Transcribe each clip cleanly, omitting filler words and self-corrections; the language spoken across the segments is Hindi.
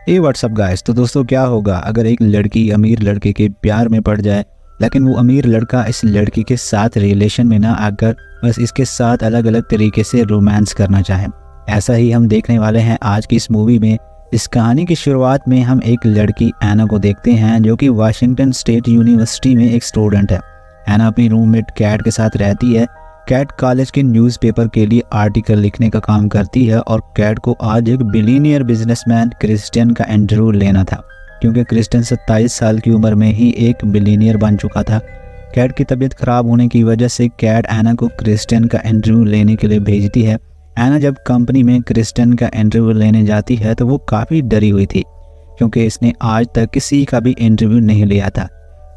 ए व्हाट्सअप गाइस। तो दोस्तों क्या होगा अगर एक लड़की अमीर लड़के के प्यार में पड़ जाए, लेकिन वो अमीर लड़का इस लड़की के साथ रिलेशन में ना आकर बस इसके साथ अलग अलग तरीके से रोमांस करना चाहे। ऐसा ही हम देखने वाले हैं आज की इस मूवी में। इस कहानी की शुरुआत में हम एक लड़की एना को देखते हैं जो कि वाशिंगटन स्टेट यूनिवर्सिटी में एक स्टूडेंट है। एना अपनी रूममेट कैट के साथ रहती है। कैट कॉलेज के न्यूज़पेपर के लिए आर्टिकल लिखने का काम करती है और कैट को आज एक बिलीनियर बिजनेसमैन क्रिस्टियन का इंटरव्यू लेना था, क्योंकि क्रिस्टियन 27 साल की उम्र में ही एक बिलीनियर बन चुका था। कैट की तबीयत खराब होने की वजह से कैट एना को क्रिस्टियन का इंटरव्यू लेने के लिए भेजती है। एना जब कंपनी में क्रिस्टियन का इंटरव्यू लेने जाती है तो वो काफ़ी डरी हुई थी, क्योंकि इसने आज तक किसी का भी इंटरव्यू नहीं लिया था।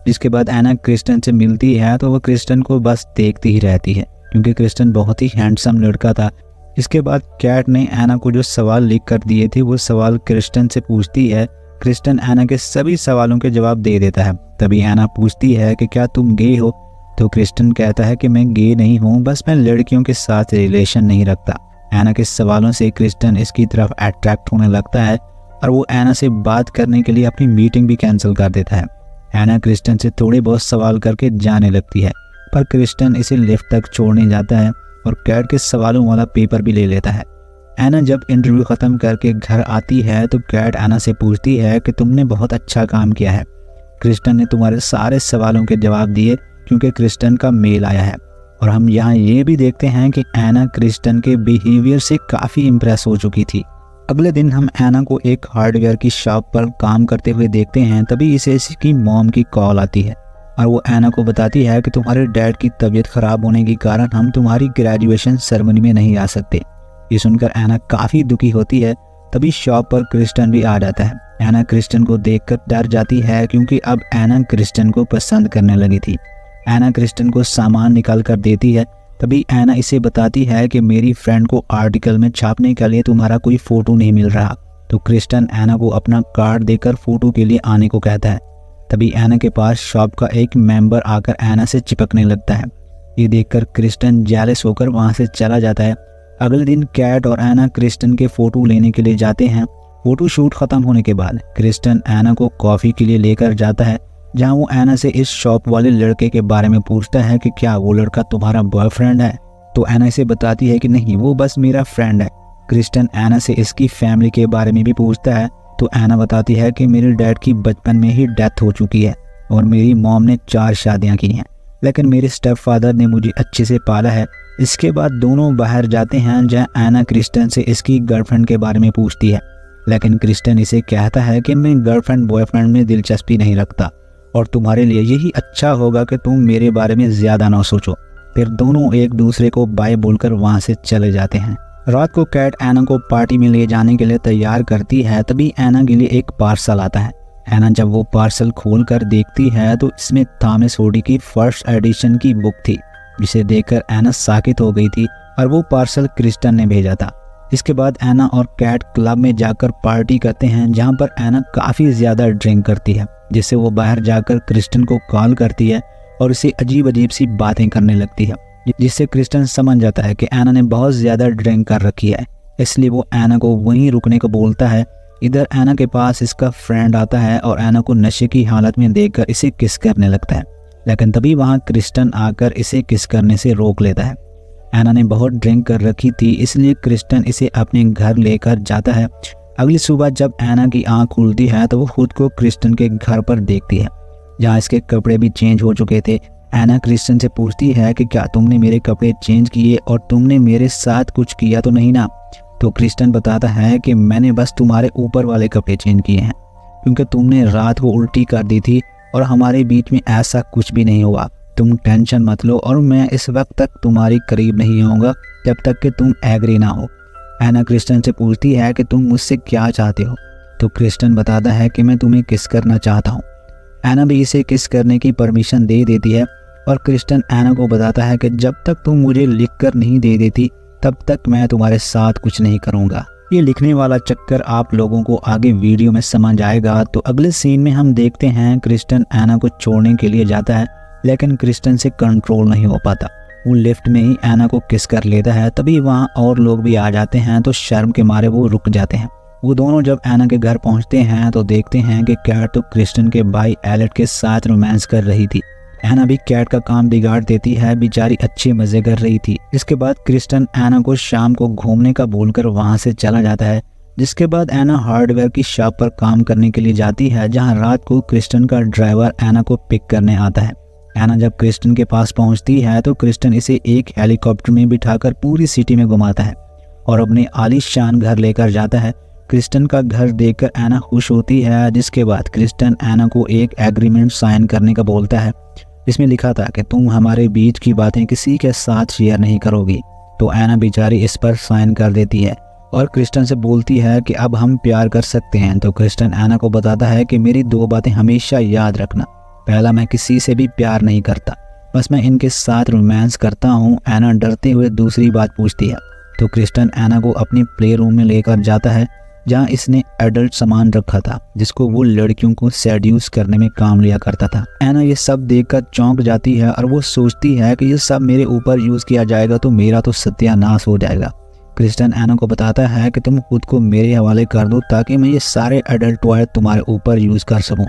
जिसके बाद एना क्रिस्टियन से मिलती है तो वो क्रिस्टियन को बस देखती ही रहती है, क्योंकि क्रिस्टियन बहुत ही हैंडसम लड़का था। इसके बाद कैट ने एना को जो सवाल लिख कर दिए थे वो सवाल क्रिस्टियन से पूछती है। क्रिस्टियन एना के सभी सवालों के जवाब दे देता है। तभी एना पूछती है कि क्या तुम गे हो, तो क्रिस्टियन कहता है कि मैं गे नहीं हूँ, बस मैं लड़कियों के साथ रिलेशन नहीं रखता। एना के सवालों से क्रिस्टियन इसकी तरफ अट्रैक्ट होने लगता है और वो एना से बात करने के लिए अपनी मीटिंग भी कैंसिल कर देता है। एना क्रिस्टियन से थोड़े बहुत सवाल करके जाने लगती है, पर क्रिस्टियन इसे लिफ्ट तक छोड़ने जाता है और कैट के सवालों वाला पेपर भी ले लेता है। एना जब इंटरव्यू ख़त्म करके घर आती है तो कैट एना से पूछती है कि तुमने बहुत अच्छा काम किया है, क्रिस्टियन ने तुम्हारे सारे सवालों के जवाब दिए, क्योंकि क्रिस्टियन का मेल आया है। और हम यहाँ ये भी देखते हैं कि एना क्रिस्टियन के बिहेवियर से काफ़ी इम्प्रेस हो चुकी थी। अगले दिन हम एना को एक हार्डवेयर की शॉप पर काम करते हुए देखते हैं। तभी इसे इसकी मॉम की कॉल आती है और वो एना को बताती है कि तुम्हारे डैड की तबीयत खराब होने के कारण हम तुम्हारी ग्रेजुएशन सेरेमनी में नहीं आ सकते। ये सुनकर एना काफ़ी दुखी होती है। तभी शॉप पर क्रिस्टियन भी आ जाता है। एना क्रिस्टियन को देखकर डर जाती है, क्योंकि अब एना क्रिस्टियन को पसंद करने लगी थी। एना क्रिस्टियन को सामान निकाल कर देती है। तभी एना इसे बताती है कि मेरी फ्रेंड को आर्टिकल में छापने के लिए तुम्हारा कोई फ़ोटो नहीं मिल रहा। तो क्रिस्टियन एना को अपना कार्ड देकर फ़ोटो के लिए आने को कहता है। तभी एना के पास शॉप का एक मेंबर आकर एना से चिपकने लगता है। ये देखकर क्रिस्टियन जेलस होकर वहाँ से चला जाता है। अगले दिन कैट और एना क्रिस्टियन के फ़ोटो लेने के लिए जाते हैं। फ़ोटो शूट ख़त्म होने के बाद क्रिस्टियन एना को कॉफ़ी के लिए लेकर जाता है, जहाँ वो एना से इस शॉप वाले लड़के के बारे में पूछता है कि क्या वो लड़का तुम्हारा बॉयफ्रेंड है। तो एना इसे बताती है कि नहीं, वो बस मेरा फ्रेंड है। क्रिस्टियन एना से इसकी फैमिली के बारे में भी पूछता है। तो एना बताती है कि मेरे डैड की बचपन में ही डेथ हो चुकी है और मेरी मॉम ने 4 शादियां की हैं, लेकिन मेरे स्टेप फादर ने मुझे अच्छे से पाला है। इसके बाद दोनों बाहर जाते हैं, जहाँ एना क्रिस्टियन से इसकी गर्लफ्रेंड के बारे में पूछती है, लेकिन क्रिस्टियन इसे कहता है कि मैं गर्लफ्रेंड बॉयफ्रेंड में दिलचस्पी नहीं रखता और तुम्हारे लिए यही अच्छा होगा कि तुम मेरे बारे में ज़्यादा ना सोचो। फिर दोनों एक दूसरे को बाय बोलकर वहाँ से चले जाते हैं। रात को कैट एना को पार्टी में ले जाने के लिए तैयार करती है। तभी एना के लिए एक पार्सल आता है। एना जब वो पार्सल खोलकर देखती है तो इसमें थॉमस होडी की फर्स्ट एडिशन की बुक थी, जिसे देखकर एना साकित हो गई थी और वो पार्सल क्रिस्टियन ने भेजा था। इसके बाद एना और कैट क्लब में जाकर पार्टी करते हैं, जहाँ पर एना काफ़ी ज़्यादा ड्रिंक करती है, जिससे वो बाहर जाकर क्रिस्टियन को कॉल करती है और इसे अजीब अजीब सी बातें करने लगती है, जिससे क्रिस्टियन समझ जाता है कि एना ने बहुत ज़्यादा ड्रिंक कर रखी है। इसलिए वो एना को वहीं रुकने को बोलता है। इधर एना के पास इसका फ्रेंड आता है और एना को नशे की हालत में देखकर इसे किस करने लगता है, लेकिन तभी वहाँ क्रिस्टियन आकर इसे किस करने से रोक लेता है। एना ने बहुत ड्रिंक कर रखी थी, इसलिए क्रिस्टियन इसे अपने घर लेकर जाता है। अगली सुबह जब एना की आँख खुलती है तो वो खुद को क्रिस्टियन के घर पर देखती है, जहाँ इसके कपड़े भी चेंज हो चुके थे। एना क्रिस्टियन से पूछती है कि क्या तुमने मेरे कपड़े चेंज किए और तुमने मेरे साथ कुछ किया तो नहीं ना। तो क्रिस्टियन बताता है कि मैंने बस तुम्हारे ऊपर वाले कपड़े चेंज किए हैं, क्योंकि तुमने रात को उल्टी कर दी थी और हमारे बीच में ऐसा कुछ भी नहीं हुआ। तुम टेंशन मत लो और मैं इस वक्त तक तुम्हारी करीब नहीं आऊँगा जब तक कि तुम एग्री ना हो। एना क्रिस्टियन से पूछती है कि तुम मुझसे क्या चाहते हो। तो क्रिस्टियन बताता है कि मैं तुम्हें किस करना चाहता हूँ। एना भी इसे किस करने की परमिशन दे देती है और क्रिस्टियन एना को बताता है कि जब तक तुम मुझे लिखकर नहीं दे देती तब तक मैं तुम्हारे साथ कुछ नहीं करूँगा। ये लिखने वाला चक्कर आप लोगों को आगे वीडियो में समझ आएगा। तो अगले सीन में हम देखते हैं क्रिस्टियन एना को छोड़ने के लिए जाता है, लेकिन क्रिस्टियन से कंट्रोल नहीं हो पाता। वो लिफ्ट में ही एना को किस कर लेता है। तभी वहाँ और लोग भी आ जाते हैं, तो शर्म के मारे वो रुक जाते हैं। वो दोनों जब एना के घर पहुंचते हैं तो देखते हैं कि कैट तो क्रिस्टन के भाई एलेट के साथ रोमांस कर रही थी। एना भी कैट का काम बिगाड़ देती है, बेचारी अच्छे मजे कर रही थी। इसके बाद क्रिस्टन एना को शाम को घूमने का बोलकर वहां से चला जाता है। जिसके बाद एना हार्डवेयर की शॉप पर काम करने के लिए जाती है, जहां रात को क्रिस्टन का ड्राइवर एना को पिक करने आता है। एना जब क्रिस्टन के पास पहुंचती है तो क्रिस्टन इसे एक हेलीकॉप्टर में बिठाकर पूरी सिटी में घुमाता है और अपने आलीशान घर लेकर जाता है। क्रिस्टन का घर देखकर एना खुश होती है। जिसके बाद क्रिस्टन एना को एक एग्रीमेंट साइन करने का बोलता है, जिसमें लिखा था कि तुम हमारे बीच की बातें किसी के साथ शेयर नहीं करोगी। तो एना बेचारी इस पर साइन कर देती है और क्रिस्टन से बोलती है कि अब हम प्यार कर सकते हैं। तो क्रिस्टन एना को बताता है कि मेरी 2 बातें हमेशा याद रखना। पहला, मैं किसी से भी प्यार नहीं करता, बस मैं इनके साथ रोमांस करता हूँ। एना डरते हुए दूसरी बात पूछती है। तो क्रिस्टन एना को अपने प्ले रूम में लेकर जाता है, जहाँ इसने एडल्ट सामान रखा था जिसको वो लड़कियों को सेड्यूस करने में काम लिया करता था। एना ये सब देखकर चौंक जाती है और वो सोचती है कि ये सब मेरे ऊपर यूज किया जाएगा तो मेरा तो सत्यानाश हो जाएगा। क्रिस्टन एना को बताता है कि तुम खुद को मेरे हवाले कर दो ताकि मैं ये सारे एडल्ट टॉय तुम्हारे ऊपर यूज कर सकूं।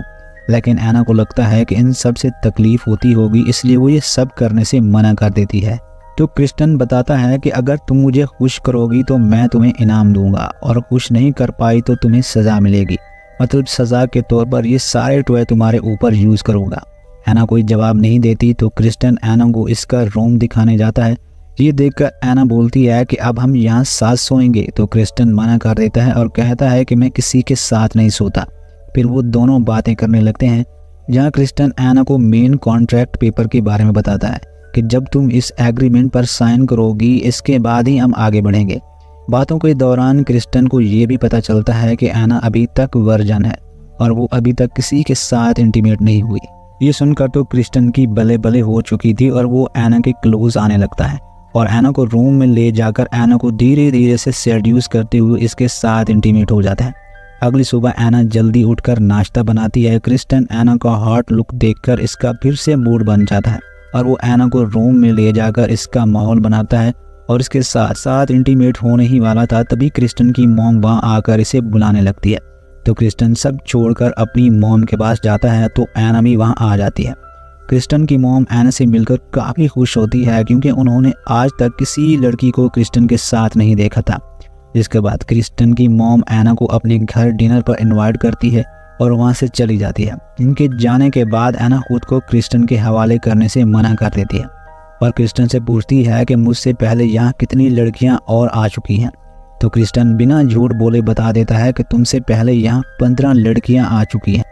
लेकिन एना को लगता है कि इन सब से तकलीफ होती होगी, इसलिए वो ये सब करने से मना कर देती है। तो क्रिस्टन बताता है कि अगर तुम मुझे खुश करोगी तो मैं तुम्हें इनाम दूंगा और खुश नहीं कर पाई तो तुम्हें सज़ा मिलेगी, मतलब सज़ा के तौर पर ये सारे टॉय तुम्हारे ऊपर यूज़ करूँगा। एना कोई जवाब नहीं देती तो क्रिस्टन एना को इसका रूम दिखाने जाता है। ये देखकर एना बोलती है कि अब हम यहाँ साथ सोएंगे। तो क्रिस्टन मना कर देता है और कहता है कि मैं किसी के साथ नहीं सोता। फिर वो दोनों बातें करने लगते हैं, जहाँ क्रिस्टन एना को मेन कॉन्ट्रैक्ट पेपर के बारे में बताता है कि जब तुम इस एग्रीमेंट पर साइन करोगी इसके बाद ही हम आगे बढ़ेंगे। बातों के दौरान क्रिस्टन को ये भी पता चलता है कि एना अभी तक वर्जन है और वो अभी तक किसी के साथ इंटीमेट नहीं हुई। ये सुनकर तो क्रिस्टन की बले बले हो चुकी थी और वो एना के क्लोज आने लगता है और एना को रूम में ले जाकर एना को धीरे धीरे से सेड्यूस करते हुए इसके साथ इंटीमेट हो जाता है। अगली सुबह एना जल्दी उठकर नाश्ता बनाती है। क्रिस्टन एना का हॉट लुक देखकर इसका फिर से मूड बन जाता है और वो एना को रूम में ले जाकर इसका माहौल बनाता है और इसके साथ साथ इंटीमेट होने ही वाला था। तभी क्रिस्टन की मॉम वहाँ आकर इसे बुलाने लगती है। तो क्रिस्टन सब छोड़कर अपनी मॉम के पास जाता है तो एना भी वहाँ आ जाती है। क्रिस्टन की मॉम एना से मिलकर काफ़ी खुश होती है क्योंकि उन्होंने आज तक किसी लड़की को क्रिस्टन के साथ नहीं देखा था। जिसके बाद क्रिस्टन की मॉम एना को अपने घर डिनर पर इनवाइट करती है और वहाँ से चली जाती है। इनके जाने के बाद एना खुद को क्रिस्टन के हवाले करने से मना कर देती है और क्रिस्टन से पूछती है कि मुझसे पहले यहाँ कितनी लड़कियाँ और आ चुकी हैं। तो क्रिस्टन बिना झूठ बोले बता देता है कि तुमसे पहले यहाँ 15 लड़कियाँ आ चुकी हैं।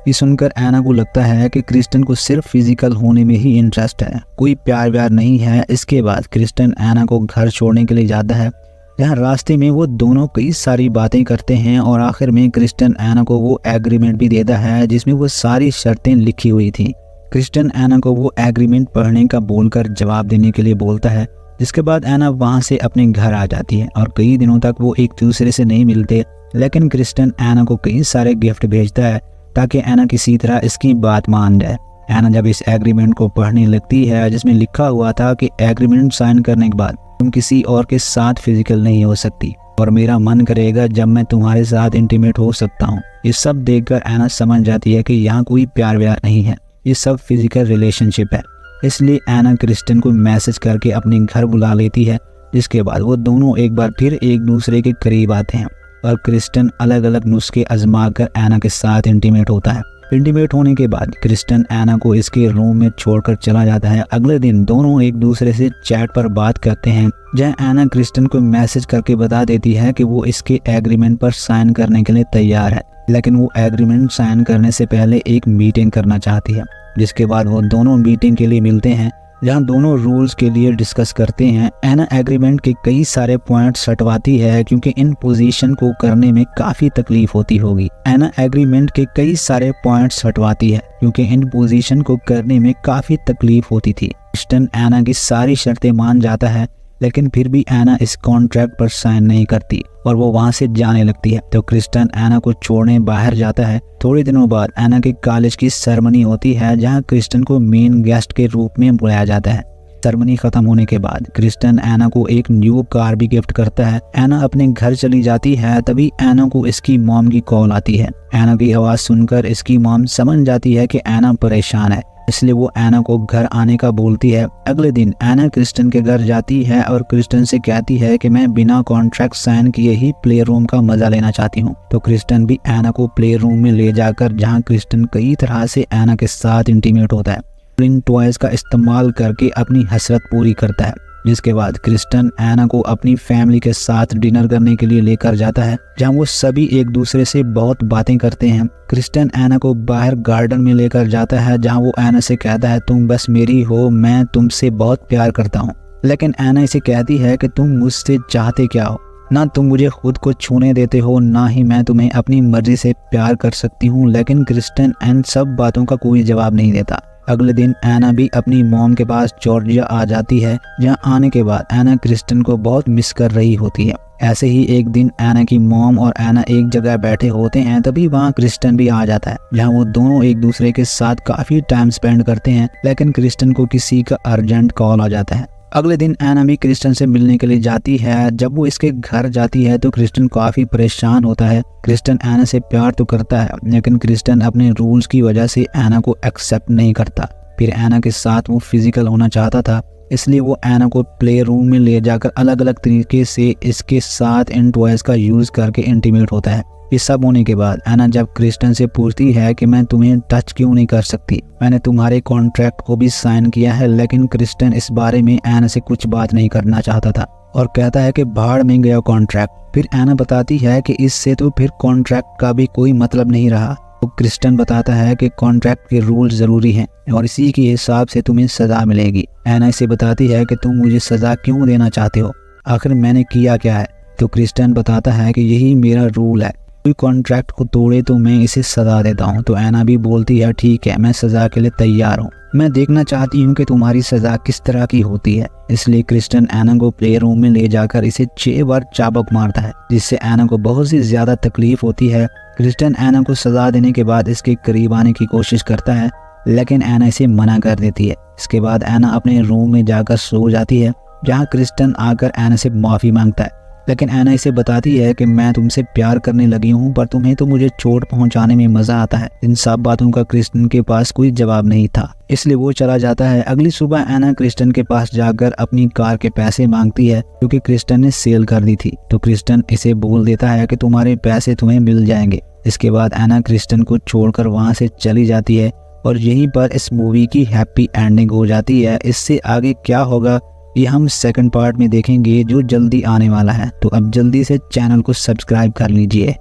ये सुनकर एना को लगता है कि क्रिस्टन को सिर्फ फिजिकल होने में ही इंटरेस्ट है, कोई प्यार व्यार नहीं है। इसके बाद क्रिस्टन एना को घर छोड़ने के लिए जाता है, जहाँ रास्ते में वो दोनों कई सारी बातें करते हैं और आखिर में क्रिस्टन एना को वो एग्रीमेंट भी देता है जिसमें वो सारी शर्तें लिखी हुई थी। क्रिस्टन एना को वो एग्रीमेंट पढ़ने का बोलकर जवाब देने के लिए बोलता है। जिसके बाद एना वहाँ से अपने घर आ जाती है और कई दिनों तक वो एक दूसरे से नहीं मिलते, लेकिन क्रिस्टन एना को कई सारे गिफ्ट भेजता है ताकि एना किसी तरह इसकी बात मान जाए। एना जब इस एग्रीमेंट को पढ़ने लगती है जिसमें लिखा हुआ था कि एग्रीमेंट साइन करने के बाद तुम किसी और के साथ फिजिकल नहीं हो सकती और मेरा मन करेगा जब मैं तुम्हारे साथ इंटीमेट हो सकता हूँ। ये सब देखकर एना समझ जाती है कि यहाँ कोई प्यार व्यार नहीं है, ये सब फिजिकल रिलेशनशिप है। इसलिए एना क्रिस्टन को मैसेज करके अपने घर बुला लेती है। जिसके बाद वो दोनों एक बार फिर एक दूसरे के करीब आते हैं और क्रिस्टन अलग अलग नुस्खे आजमा कर एना के साथ इंटीमेट होता है। इंटीमेट होने के बाद क्रिस्टन एना को इसके रूम में छोड़कर चला जाता है। अगले दिन दोनों एक दूसरे से चैट पर बात करते हैं, जहां एना क्रिस्टन को मैसेज करके बता देती है कि वो इसके एग्रीमेंट पर साइन करने के लिए तैयार है, लेकिन वो एग्रीमेंट साइन करने से पहले एक मीटिंग करना चाहती है। जिसके बाद वो दोनों मीटिंग के लिए मिलते हैं, जहां दोनों रूल्स के लिए डिस्कस करते हैं। एना एग्रीमेंट के कई सारे पॉइंट्स हटवाती है क्योंकि इन पोजीशन को करने में काफी तकलीफ होती होगी। एना एग्रीमेंट के कई सारे पॉइंट्स हटवाती है क्योंकि इन पोजीशन को करने में काफी तकलीफ होती थी। क्रिस्टन एना की सारी शर्तें मान जाता है, लेकिन फिर भी एना इस कॉन्ट्रैक्ट पर साइन नहीं करती और वो वहाँ से जाने लगती है। तो क्रिस्टन एना को छोड़ने बाहर जाता है। थोड़े दिनों बाद एना के कॉलेज की सेरेमनी होती है, जहाँ क्रिस्टन को मेन गेस्ट के रूप में बुलाया जाता है। सेरेमनी खत्म होने के बाद क्रिस्टन एना को एक न्यू कार भी गिफ्ट करता है। एना अपने घर चली जाती है, तभी एना को इसकी मॉम की कॉल आती है। एना की आवाज सुनकर इसकी मॉम समझ जाती है कि एना परेशान है, इसलिए वो एना को घर आने का बोलती है। अगले दिन एना क्रिस्टन के घर जाती है और क्रिस्टन से कहती है कि मैं बिना कॉन्ट्रैक्ट साइन किए ही प्ले रूम का मजा लेना चाहती हूँ। तो क्रिस्टन भी एना को प्ले रूम में ले जाकर, जहाँ क्रिस्टन कई तरह से एना के साथ इंटीमेट होता है, इन टॉयज का इस्तेमाल करके अपनी हसरत पूरी करता है। जिसके बाद क्रिस्टन एना को अपनी फैमिली के साथ डिनर करने के लिए लेकर जाता है, जहां वो सभी एक दूसरे से बहुत बातें करते हैं। क्रिस्टन एना को बाहर गार्डन में लेकर जाता है, जहां वो एना से कहता है तुम बस मेरी हो, मैं तुमसे बहुत प्यार करता हूँ। लेकिन एना इसे कहती है कि तुम मुझसे चाहते क्या हो, ना तुम मुझे खुद को छूने देते हो, ना ही मैं तुम्हें अपनी मर्जी से प्यार कर सकती हूँ। लेकिन क्रिस्टन इन सब बातों का कोई जवाब नहीं देता। अगले दिन एना भी अपनी मॉम के पास जॉर्जिया आ जाती है, जहां आने के बाद एना क्रिस्टन को बहुत मिस कर रही होती है। ऐसे ही एक दिन एना की मॉम और एना एक जगह बैठे होते हैं, तभी वहां क्रिस्टन भी आ जाता है, जहां वो दोनों एक दूसरे के साथ काफी टाइम स्पेंड करते हैं। लेकिन क्रिस्टन को किसी का अर्जेंट कॉल आ जाता है। अगले दिन एना भी क्रिस्टन से मिलने के लिए जाती है। जब वो इसके घर जाती है तो क्रिस्टन काफी परेशान होता है। क्रिस्टन एना से प्यार तो करता है, लेकिन क्रिस्टन अपने रूल्स की वजह से एना को एक्सेप्ट नहीं करता। फिर एना के साथ वो फिजिकल होना चाहता था, इसलिए वो एना को प्ले रूम में ले जाकर अलग अलग तरीके से इसके साथ इन टॉयज का यूज करके इंटीमेट होता है। ये सब होने के बाद एना जब क्रिस्टन से पूछती है कि मैं तुम्हें टच क्यों नहीं कर सकती, मैंने तुम्हारे कॉन्ट्रैक्ट को भी साइन किया है। लेकिन क्रिस्टन इस बारे में एना से कुछ बात नहीं करना चाहता था और कहता है कि भाड़ में गया कॉन्ट्रैक्ट। फिर एना बताती है कि इससे तो फिर कॉन्ट्रैक्ट का भी कोई मतलब नहीं रहा। तो क्रिस्टन बताता है कि कॉन्ट्रैक्ट के रूल जरूरी हैं और इसी के हिसाब से तुम्हें सजा मिलेगी। एना इसे बताती है कि तुम मुझे सजा क्यों देना चाहते हो, आखिर मैंने किया क्या है। तो क्रिस्टन बताता है कि यही मेरा रूल है, कोई कॉन्ट्रैक्ट को तोड़े तो मैं इसे सजा देता हूँ। तो एना भी बोलती है ठीक है, मैं सजा के लिए तैयार हूँ, मैं देखना चाहती हूँ कि तुम्हारी सजा किस तरह की होती है। इसलिए क्रिस्टन एना को प्ले रूम में ले जाकर इसे 6 बार चाबुक मारता है, जिससे एना को बहुत सी ज्यादा तकलीफ होती है। क्रिस्टन एना को सजा देने के बाद इसके करीब आने की कोशिश करता है, लेकिन एना इसे मना कर देती है। इसके बाद एना अपने रूम में जाकर सो जाती है, जहाँ क्रिस्टन आकर एना से माफी मांगता है। लेकिन एना इसे बताती है कि मैं तुमसे प्यार करने लगी हूँ, पर तुम्हें तो मुझे चोट पहुंचाने में मजा आता है। इन सब बातों का क्रिस्टन के पास कोई जवाब नहीं था, इसलिए वो चला जाता है। अगली सुबह एना क्रिस्टन के पास जाकर अपनी कार के पैसे मांगती है, क्योंकि क्रिस्टन ने सेल कर दी थी। तो क्रिस्टन इसे बोल देता है कि तुम्हारे पैसे तुम्हें मिल जाएंगे। इसके बाद एना क्रिस्टन को छोड़कर वहाँ से चली जाती है और यहीं पर इस मूवी की हैप्पी एंडिंग हो जाती है। इससे आगे क्या होगा ये हम सेकंड पार्ट में देखेंगे, जो जल्दी आने वाला है। तो अब जल्दी से चैनल को सब्सक्राइब कर लीजिए।